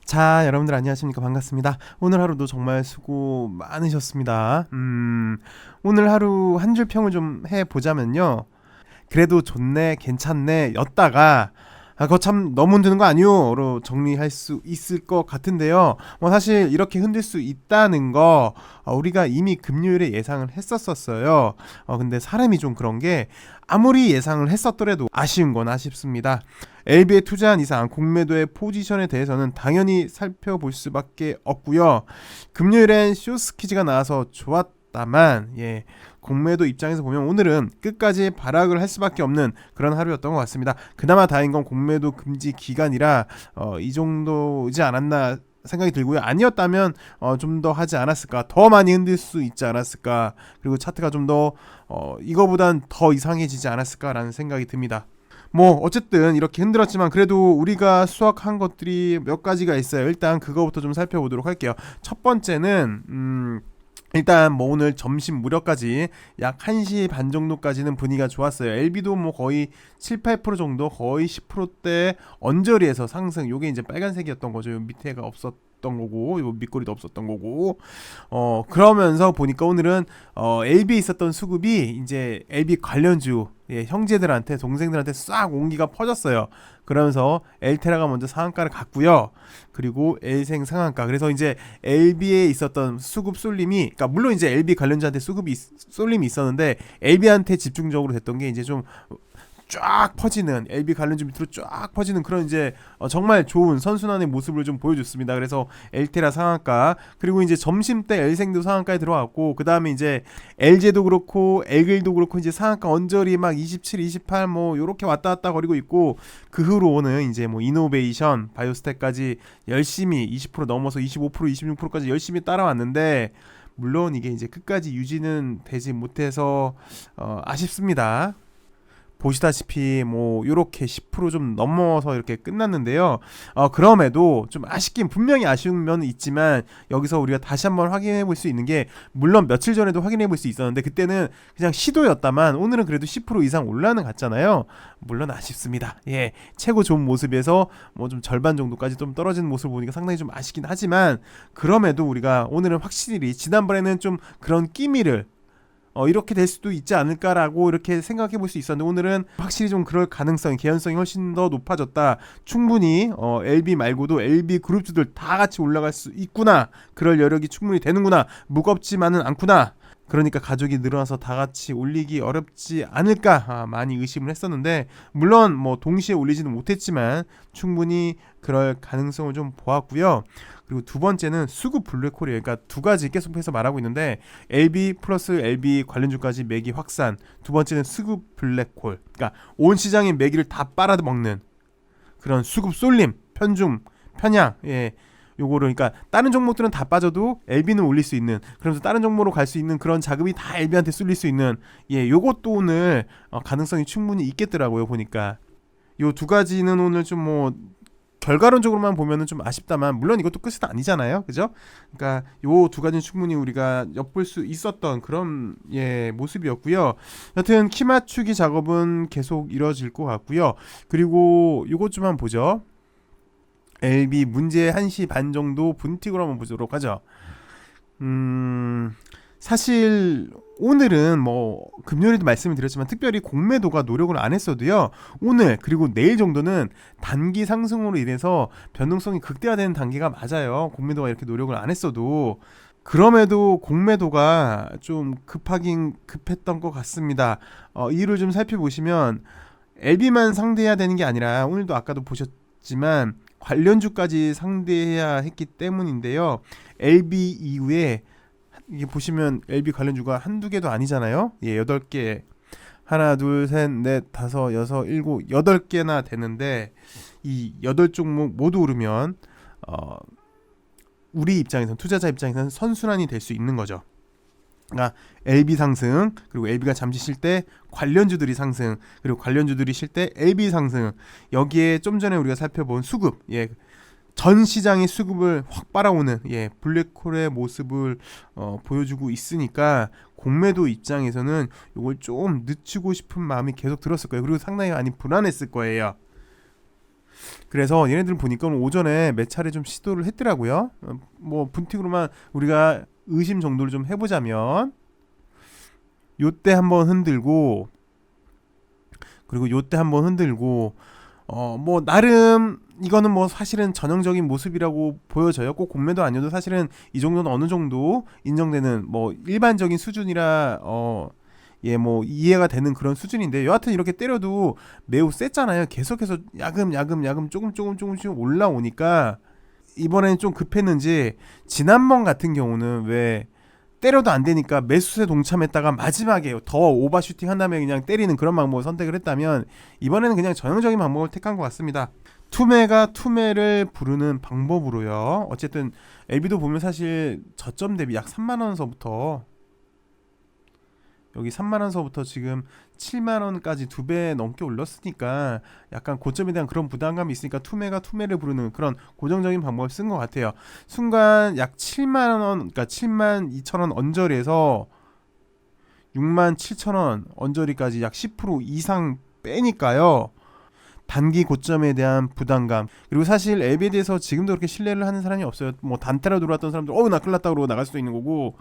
자, 여러분들 안녕하십니까? 반갑습니다. 오늘 하루도 정말 수고 많으셨습니다. 오늘 하루 한 줄 평을 좀 해보자면요. 그래도 좋네, 괜찮네, 였다가 그거 참 너무 흔드는 거 아니요?로 정리할 수 있을 것 같은데요. 뭐 사실 이렇게 흔들 수 있다는 거 우리가 이미 금요일에 예상을 했었어요. 근데 사람이 좀 그런 게 아무리 예상을 했었더라도 아쉬운 건 아쉽습니다. LB에 투자한 이상 공매도의 포지션에 대해서는 당연히 살펴볼 수밖에 없고요. 금요일엔 쇼스키즈가 나와서 좋았다만 공매도 입장에서 보면 오늘은 끝까지 발악을 할 수밖에 없는 그런 하루였던 것 같습니다. 그나마 다행인 건 공매도 금지 기간이라 이 정도이지 않았나 생각이 들고요. 아니었다면 좀 더 하지 않았을까, 더 많이 흔들 수 있지 않았을까, 그리고 차트가 좀 더 이거보단 더 이상해지지 않았을까라는 생각이 듭니다. 뭐 어쨌든 이렇게 흔들었지만 그래도 우리가 수확한 것들이 몇 가지가 있어요. 일단 그거부터 좀 살펴보도록 할게요. 첫 번째는 일단 뭐 오늘 점심 무렵까지 약 1시 반 정도까지는 분위기가 좋았어요. LB도 뭐 거의 7, 8% 정도, 거의 10%대 언저리에서 상승. 요게 이제 빨간색이었던 거죠. 요 밑에가 없었던 거고, 요 밑꼬리도 없었던 거고. 그러면서 보니까 오늘은 LB에 있었던 수급이 이제 LB 관련주 형제들한테, 동생들한테 싹 온기가 퍼졌어요. 그러면서 엘테라가 먼저 상한가를 갔고요. 그리고 엘생 상한가. 그래서 이제 LB에 있었던 수급 쏠림이, 그러니까 물론 이제 LB 관련주한테 수급이 쏠림이 있었는데 LB한테 집중적으로 됐던 게 이제 좀 쫙 퍼지는, LB 관련주 밑으로 쫙 퍼지는 그런 이제 정말 좋은 선순환의 모습을 좀 보여줬습니다. 그래서 엘테라 상한가, 그리고 이제 점심 때 엘생도 상한가에 들어왔고, 그 다음에 이제 LG도 그렇고 엘글도 그렇고 이제 상한가 언저리 막 27, 28 뭐 요렇게 왔다 갔다 거리고 있고, 그 후로는 이제 뭐 이노베이션, 바이오스텍까지 열심히 20% 넘어서 25%, 26%까지 열심히 따라왔는데, 물론 이게 이제 끝까지 유지는 되지 못해서 아쉽습니다. 보시다시피 뭐 요렇게 10%좀 넘어서 이렇게 끝났는데요. 그럼에도 좀 아쉽긴, 분명히 아쉬운 면은 있지만 여기서 우리가 다시 한번 확인해 볼 수 있는 게, 물론 며칠 전에도 확인해 볼 수 있었는데 그때는 그냥 시도였다만 오늘은 그래도 10% 이상 올라는 갔잖아요. 물론 아쉽습니다. 최고 좋은 모습에서 뭐 좀 절반 정도까지 좀 떨어지는 모습을 보니까 상당히 좀 아쉽긴 하지만, 그럼에도 우리가 오늘은 확실히 지난번에는 좀 그런 끼미를 이렇게 될 수도 있지 않을까라고 이렇게 생각해 볼 수 있었는데, 오늘은 확실히 좀 그럴 가능성이, 개연성이 훨씬 더 높아졌다. 충분히 LB 말고도 LB 그룹주들 다 같이 올라갈 수 있구나, 그럴 여력이 충분히 되는구나, 무겁지만은 않구나, 그러니까 가족이 늘어나서 다 같이 올리기 어렵지 않을까 많이 의심을 했었는데, 물론 뭐 동시에 올리지는 못했지만 충분히 그럴 가능성을 좀 보았고요. 그리고 두 번째는 수급 블랙홀이에요. 그러니까 두 가지 계속해서 말하고 있는데, LB 플러스 LB 관련주까지 매기 확산. 두 번째는 수급 블랙홀. 그러니까 온 시장의 매기를 다 빨아먹는 그런 수급 쏠림, 편중, 편향. 요거를, 그러니까 다른 종목들은 다 빠져도 LB는 올릴 수 있는, 그러면서 다른 종목으로 갈 수 있는 그런 자금이 다 LB한테 쏠릴 수 있는, 요것도 오늘 가능성이 충분히 있겠더라고요. 보니까 요 두 가지는 오늘 좀 뭐 결과론적으로만 보면은 좀 아쉽다만, 물론 이것도 끝은 아니잖아요, 그죠? 그러니까 요 두 가지는 충분히 우리가 엿볼 수 있었던 그런 모습이었고요. 여튼 키 맞추기 작업은 계속 이뤄질 것 같고요. 그리고 요것 좀 한번 보죠. LB 문제 1시 반 정도 분틱으로 한번 보도록 하죠. 사실 오늘은 뭐 금요일에도 말씀을 드렸지만 특별히 공매도가 노력을 안 했어도요, 오늘 그리고 내일 정도는 단기 상승으로 인해서 변동성이 극대화되는 단계가 맞아요. 공매도가 이렇게 노력을 안 했어도. 그럼에도 공매도가 좀 급하긴 급했던 것 같습니다. 이유를 좀 살펴보시면 LB만 상대해야 되는 게 아니라, 오늘도 아까도 보셨지만 관련주까지 상대해야 했기 때문인데요. LB 이후에 이게 보시면 LB 관련주가 한두 개도 아니잖아요. 8개. 하나, 둘, 셋, 넷, 다섯, 여섯, 일곱, 8개나 되는데, 이 8종목 모두 오르면 우리 입장에서는, 투자자 입장에서는 선순환이 될 수 있는 거죠. 그러니까 LB 상승, 그리고 LB가 잠시 쉴 때 관련주들이 상승, 그리고 관련주들이 쉴 때 LB 상승. 여기에 좀 전에 우리가 살펴본 수급, 전 시장의 수급을 확 빨아오는 블랙홀의 모습을 보여주고 있으니까, 공매도 입장에서는 이걸 좀 늦추고 싶은 마음이 계속 들었을 거예요. 그리고 상당히 많이 불안했을 거예요. 그래서 얘네들 보니까 오전에 몇 차례 좀 시도를 했더라고요. 뭐 분틱으로만 우리가 의심 정도를 좀 해보자면 요때 한번 흔들고, 그리고 요때 한번 흔들고, 뭐 나름 이거는 뭐 사실은 전형적인 모습이라고 보여져요. 꼭 공매도 아니어도 사실은 이 정도는 어느 정도 인정되는 뭐 일반적인 수준이라 예, 뭐 이해가 되는 그런 수준인데, 여하튼 이렇게 때려도 매우 셌잖아요. 계속해서 야금 조금씩 올라오니까 이번에는 좀 급했는지, 지난번 같은 경우는 왜 때려도 안 되니까 매수세 동참했다가 마지막에 더 오버슈팅 한 다음에 그냥 때리는 그런 방법을 선택을 했다면, 이번에는 그냥 전형적인 방법을 택한 것 같습니다. 투매가 투매를 부르는 방법으로요. 어쨌든 LB도 보면 사실 저점 대비 약 3만원서부터, 여기 3만원서부터 지금 7만원까지 2배 넘게 올렸으니까 약간 고점에 대한 그런 부담감이 있으니까 투매가 투매를 부르는 그런 고정적인 방법을 쓴 것 같아요. 순간 약 7만원, 그러니까 7만 2천원 언저리에서 6만 7천원 언저리까지 약 10% 이상 빼니까요. 단기 고점에 대한 부담감, 그리고 사실 앱에 대해서 지금도 그렇게 신뢰를 하는 사람이 없어요. 뭐 단타로 들어왔던 사람들 나 큰일 났다 그러고 나갈 수도 있는 거고,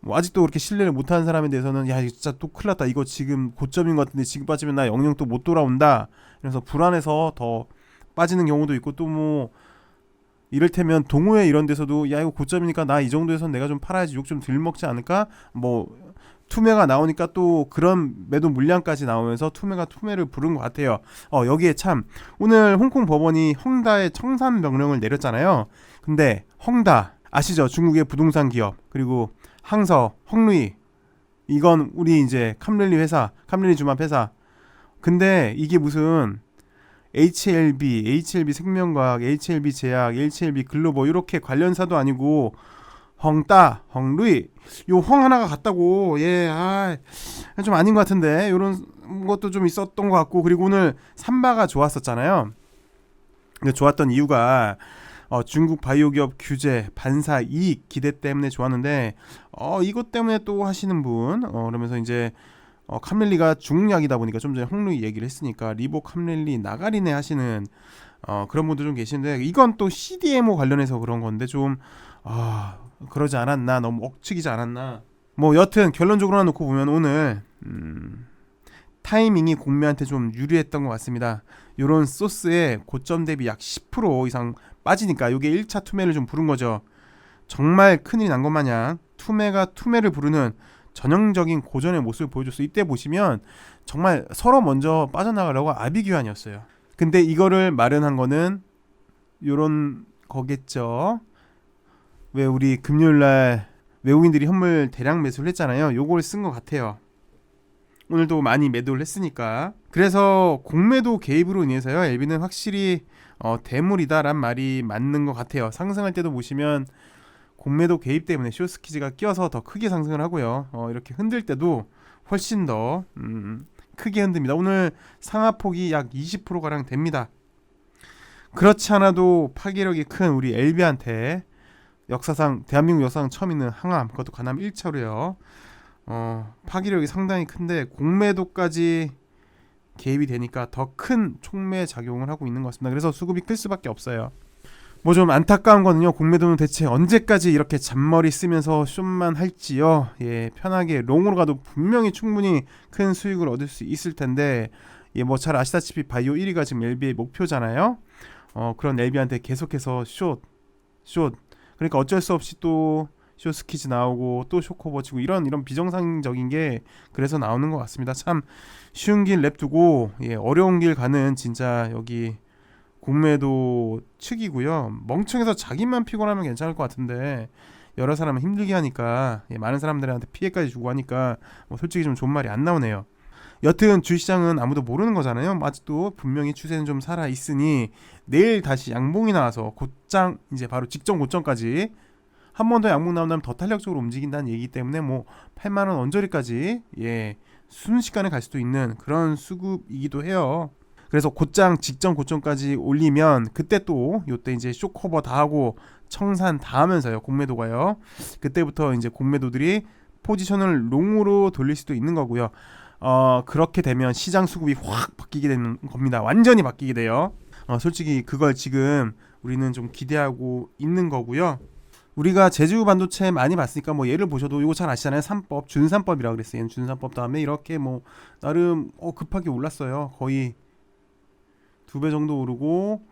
뭐 아직도 그렇게 신뢰를 못하는 사람에 대해서는 야 진짜 또 큰일 났다, 이거 지금 고점인 것 같은데 지금 빠지면 나 영영 또 못 돌아온다, 그래서 불안해서 더 빠지는 경우도 있고, 또 뭐 이를테면 동호회 이런 데서도 야 이거 고점이니까 나 이 정도에선 내가 좀 팔아야지 욕 좀 덜 먹지 않을까, 뭐 투매가 나오니까 또 그런 매도 물량까지 나오면서 투매가 투매를 부른 것 같아요. 여기에 참 오늘 홍콩 법원이 헝다의 청산 명령을 내렸잖아요. 근데 헝다 아시죠? 중국의 부동산 기업, 그리고 항서, 헝루이, 이건 우리 이제 캄릴리 회사, 캄릴리 주합 회사. 근데 이게 무슨 HLB 생명과학, HLB 제약, HLB 글로벌 이렇게 관련사도 아니고 헝따, 헝루이, 요 헝 하나가 같다고. 예, 좀 아닌 것 같은데 이런 것도 좀 있었던 것 같고, 그리고 오늘 삼바가 좋았었잖아요. 좋았던 이유가 중국 바이오 기업 규제, 반사 이익 기대 때문에 좋았는데, 이것 때문에 또 하시는 분, 그러면서 이제 캄릴리가 중약이다 보니까 좀 전에 홍루이 얘기를 했으니까 리보 캄릴리 나가리네 하시는 그런 분들 좀 계시는데, 이건 또 CDMO 관련해서 그런 건데 좀 그러지 않았나, 너무 억측이지 않았나. 뭐 여튼 결론적으로 놓고 보면 오늘 타이밍이 공매한테 좀 유리했던 것 같습니다. 요런 소스에 고점 대비 약 10% 이상 빠지니까 요게 1차 투매를 좀 부른 거죠. 정말 큰일이 난 것 마냥 투매가 투매를 부르는 전형적인 고전의 모습을 보여줬어요. 이때 보시면 정말 서로 먼저 빠져나가려고 아비규환이었어요. 근데 이거를 마련한 거는 요런 거겠죠. 왜 우리 금요일날 외국인들이 현물 대량 매수를 했잖아요. 요걸 쓴 것 같아요. 오늘도 많이 매도를 했으니까. 그래서 공매도 개입으로 인해서요, LB는 확실히 대물이다란 말이 맞는 것 같아요. 상승할 때도 보시면 공매도 개입 때문에 쇼스키즈가 끼어서 더 크게 상승을 하고요. 이렇게 흔들 때도 훨씬 더 크게 흔듭니다. 오늘 상하폭이 약 20%가량 됩니다. 그렇지 않아도 파괴력이 큰 우리 LB한테 역사상, 대한민국 역사상 처음 있는 항암, 그것도 간암 1차로요. 파괴력이 상당히 큰데 공매도까지 개입이 되니까 더 큰 촉매 작용을 하고 있는 것 같습니다. 그래서 수급이 클 수밖에 없어요. 뭐 좀 안타까운 거는요, 공매도는 대체 언제까지 이렇게 잔머리 쓰면서 숏만 할지요. 예, 편하게 롱으로 가도 분명히 충분히 큰 수익을 얻을 수 있을 텐데, 예, 뭐 잘 아시다시피 바이오 1위가 지금 LB의 목표잖아요. 그런 LB한테 계속해서 숏 그러니까 어쩔 수 없이 또 쇼스키즈 나오고 또 쇼커버 치고 이런 비정상적인 게 그래서 나오는 것 같습니다. 참 쉬운 길 냅두고 어려운 길 가는 진짜 여기 공매도 측이고요. 멍청해서 자기만 피곤하면 괜찮을 것 같은데 여러 사람은 힘들게 하니까 많은 사람들한테 피해까지 주고 하니까 솔직히 좀 좋은 말이 안 나오네요. 여튼 주식시장은 아무도 모르는 거잖아요. 아직도 분명히 추세는 좀 살아있으니 내일 다시 양봉이 나와서 곧장 이제 바로 직전 고점까지 한 번 더 양봉 나온다면 더 탄력적으로 움직인다는 얘기이기 때문에 뭐 8만원 언저리까지 순식간에 갈 수도 있는 그런 수급이기도 해요. 그래서 곧장 직전 고점까지 올리면 그때 또 요때 이제 쇼커버 다 하고 청산 다 하면서요, 공매도가요. 그때부터 이제 공매도들이 포지션을 롱으로 돌릴 수도 있는 거고요. 그렇게 되면 시장 수급이 확 바뀌게 되는 겁니다. 완전히 바뀌게 돼요. 솔직히 그걸 지금 우리는 좀 기대하고 있는 거고요. 우리가 제주 반도체 많이 봤으니까 뭐 예를 보셔도 이거 잘 아시잖아요. 3법, 준삼법이라고 그랬어요. 얘는 준삼법 다음에 이렇게 뭐 나름 급하게 올랐어요. 거의 2배 정도 오르고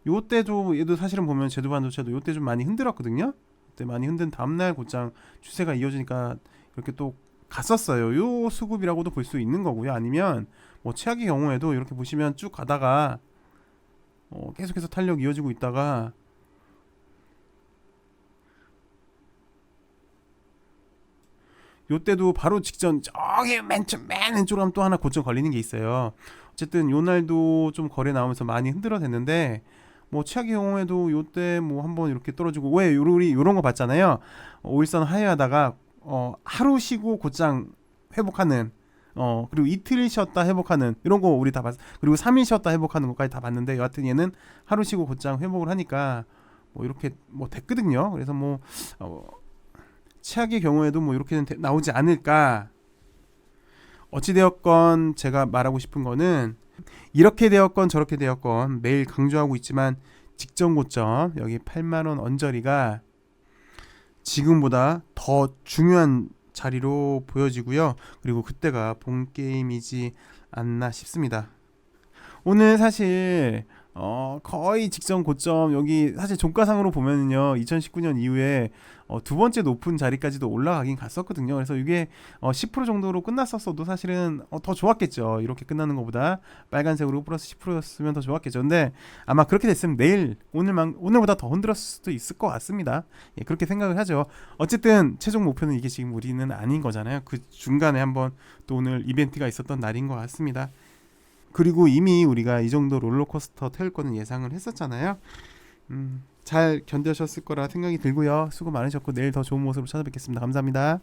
요때도 얘도 사실은 보면 제주 반도체도 요때 좀 많이 흔들었거든요. 그때 많이 흔든 다음날 곧장 추세가 이어지니까 이렇게 또 갔었어요. 요 수급이라고도 볼 수 있는 거고요. 아니면 뭐 최악의 경우에도 이렇게 보시면 쭉 가다가 계속해서 탄력 이어지고 있다가 요때도 바로 직전 저기 맨 왼쪽으로 하면 또 하나 고점 걸리는 게 있어요. 어쨌든 요 날도 좀 거래 나오면서 많이 흔들어 댔는데 뭐 최악의 경우에도 요때 뭐 한번 이렇게 떨어지고 왜 우리 요런 거 봤잖아요. 5일선 하회하다가 하루 쉬고 곧장 회복하는 그리고 이틀 쉬었다 회복하는 이런 거 우리 다 봤. 그리고 3일 쉬었다 회복하는 것까지 다 봤는데 여하튼 얘는 하루 쉬고 곧장 회복을 하니까 뭐 이렇게 뭐 됐거든요. 그래서 뭐 최악의 경우에도 뭐 이렇게는 나오지 않을까. 어찌되었건 제가 말하고 싶은 거는 이렇게 되었건 저렇게 되었건 매일 강조하고 있지만 직전 고점 여기 8만원 언저리가 지금보다 더 중요한 자리로 보여지고요. 그리고 그때가 본 게임이지 않나 싶습니다. 오늘 사실 거의 직전 고점 여기 사실 종가상으로 보면은요 2019년 이후에 두 번째 높은 자리까지도 올라가긴 갔었거든요. 그래서 이게 10% 정도로 끝났었어도 사실은 더 좋았겠죠. 이렇게 끝나는 것보다 빨간색으로 플러스 10%였으면 더 좋았겠죠. 근데 아마 그렇게 됐으면 내일 오늘보다 더 흔들었을 수도 있을 것 같습니다. 예, 그렇게 생각을 하죠. 어쨌든 최종 목표는 이게 지금 우리는 아닌 거잖아요. 그 중간에 한번 또 오늘 이벤트가 있었던 날인 것 같습니다. 그리고 이미 우리가 이 정도 롤러코스터 태울 거는 예상을 했었잖아요. 잘 견뎌셨을 거라 생각이 들고요. 수고 많으셨고 내일 더 좋은 모습으로 찾아뵙겠습니다. 감사합니다.